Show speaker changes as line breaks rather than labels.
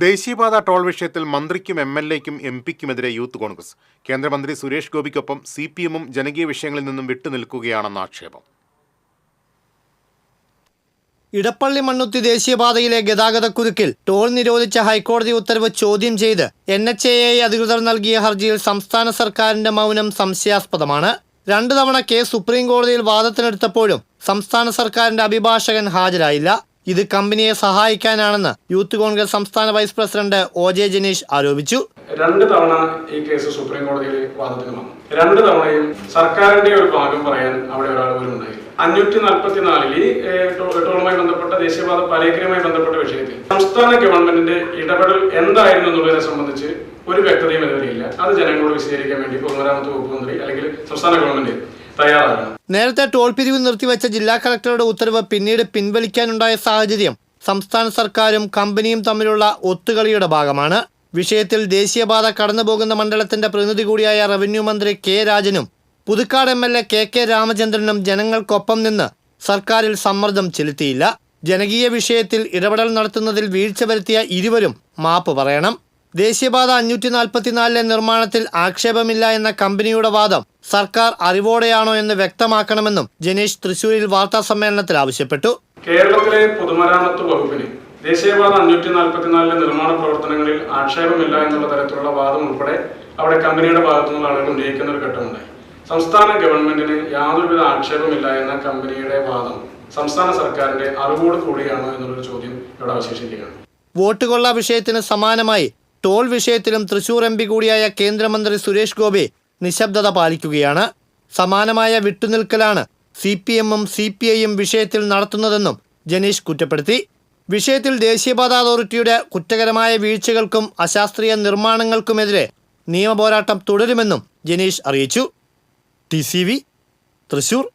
ദേശീയപാത ടോൾ വിഷയത്തിൽ മന്ത്രിക്കും എം.എൽ.എക്കും എം.പിക്കുമെതിരെ യൂത്ത് കോൺഗ്രസ്. കേന്ദ്രമന്ത്രി സുരേഷ് ഗോപിക്കൊപ്പം CPM-ഉം ജനകീയ വിഷയങ്ങളിൽ നിന്നും വിട്ടുനിൽക്കുകയാണെന്ന ആക്ഷേപം.
ഇടപ്പള്ളി മണ്ണുത്തി ദേശീയപാതയിലെ ഗതാഗതക്കുരുക്കിൽ ടോൾ നിരോധിച്ച ഹൈക്കോടതി ഉത്തരവ് ചോദ്യം ചെയ്ത് NHAI അധികൃതർ നൽകിയ ഹർജിയിൽ സംസ്ഥാന സർക്കാരിന്റെ മൗനം സംശയാസ്പദമാണ്. 2 തവണ കേസ് സുപ്രീം കോടതിയിൽ വാദത്തിനെടുത്തപ്പോഴും സംസ്ഥാന സർക്കാരിന്റെ അഭിഭാഷകൻ ഹാജരായില്ല. ഇത് കമ്പനിയെ സഹായിക്കാനാണെന്ന് യൂത്ത് കോൺഗ്രസ് സംസ്ഥാന വൈസ് പ്രസിഡന്റ് OJ ജനീഷ് ആരോപിച്ചു.
2 തവണ ഈ കേസ് സുപ്രീം കോടതിയിൽ വാദത്തിന് വന്നു. 2 തവണയും സർക്കാരിന്റെ ഒരു ഭാഗം പറയാൻ അവിടെ ഒരാൾ പോലും ഉണ്ടായില്ല. 544 ഈ ടോളുമായി ബന്ധപ്പെട്ട ദേശീയപാത പാലേക്കലുമായി ബന്ധപ്പെട്ട വിഷയത്തിൽ സംസ്ഥാന ഗവൺമെന്റിന്റെ ഇടപെടൽ എന്തായിരുന്നു എന്നുള്ളതിനെ സംബന്ധിച്ച് ഒരു വ്യക്തതയും ഇതുവരെയില്ല. അത് ജനങ്ങളോട് വിശദീകരിക്കാൻ വേണ്ടി പൊതുമരാമത്ത് വകുപ്പ് മന്ത്രി അല്ലെങ്കിൽ സംസ്ഥാന ഗവൺമെന്റ് തയ്യാറാകണം.
നേരത്തെ ടോൾ പിരിവ് നിർത്തിവെച്ച ജില്ലാ കളക്ടറുടെ ഉത്തരവ് പിന്നീട് പിൻവലിക്കാനുണ്ടായ സാഹചര്യം സംസ്ഥാന സർക്കാരും കമ്പനിയും തമ്മിലുള്ള ഒത്തുകളിയുടെ ഭാഗമാണ്. വിഷയത്തിൽ ദേശീയപാത കടന്നുപോകുന്ന മണ്ഡലത്തിന്റെ പ്രതിനിധി കൂടിയായ റവന്യൂ മന്ത്രി K. രാജനും പുതുക്കാട് MLA KK രാമചന്ദ്രനും ജനങ്ങൾക്കൊപ്പം നിന്ന് സർക്കാരിൽ സമ്മർദ്ദം ചെലുത്തിയില്ല. ജനകീയ വിഷയത്തിൽ ഇടപെടൽ നടത്തുന്നതിൽ വീഴ്ച വരുത്തിയ ഇരുവരും മാപ്പ് പറയണം. ദേശീയപാത 544 നിർമ്മാണത്തിൽ ആക്ഷേപമില്ല എന്ന കമ്പനിയുടെ വാദം സർക്കാർ അറിവോടെയാണോ എന്ന് വ്യക്തമാക്കണമെന്നും ജനീഷ് തൃശൂരിൽ വാർത്താ സമ്മേളനത്തിൽ ആവശ്യപ്പെട്ടു.
കേരളത്തിലെ പൊതുമരാമത്ത് വകുപ്പിന് ദേശീയപാത 544 നിർമ്മാണ പ്രവർത്തനങ്ങളിൽ ആക്ഷേപമില്ല എന്നുള്ള തരത്തിലുള്ള വാദം ഉൾപ്പെടെ അവിടെ കമ്പനിയുടെ ഭാഗത്തു നിന്നുള്ള ആളുകൾ ഉന്നയിക്കുന്ന ഒരു ഘട്ടമുണ്ടായി. സംസ്ഥാന ഗവൺമെന്റിന് യാതൊരുവിധ ആക്ഷേപമില്ല എന്ന കമ്പനിയുടെ വാദം സംസ്ഥാന സർക്കാരിന്റെ അറിവോട് കൂടിയാണോ എന്നുള്ളൊരു ചോദ്യം ഇവിടെ അവശേഷിക്കുകയാണ്.
വോട്ട് കൊള്ള വിഷയത്തിന് സമാനമായി ടോൾ വിഷയത്തിലും തൃശൂർ MP കൂടിയായ കേന്ദ്രമന്ത്രി സുരേഷ് ഗോപി നിശബ്ദത പാലിക്കുകയാണ്. സമാനമായ വിട്ടുനിൽക്കലാണ് CPM-ഉം CPI-യും വിഷയത്തിൽ നടത്തുന്നതെന്നും ജനീഷ് കുറ്റപ്പെടുത്തി. വിഷയത്തിൽ ദേശീയപാത അതോറിറ്റിയുടെ കുറ്റകരമായ വീഴ്ചകൾക്കും അശാസ്ത്രീയ നിർമ്മാണങ്ങൾക്കുമെതിരെ നിയമപോരാട്ടം തുടരുമെന്നും ജനീഷ് അറിയിച്ചു. TCV തൃശൂർ.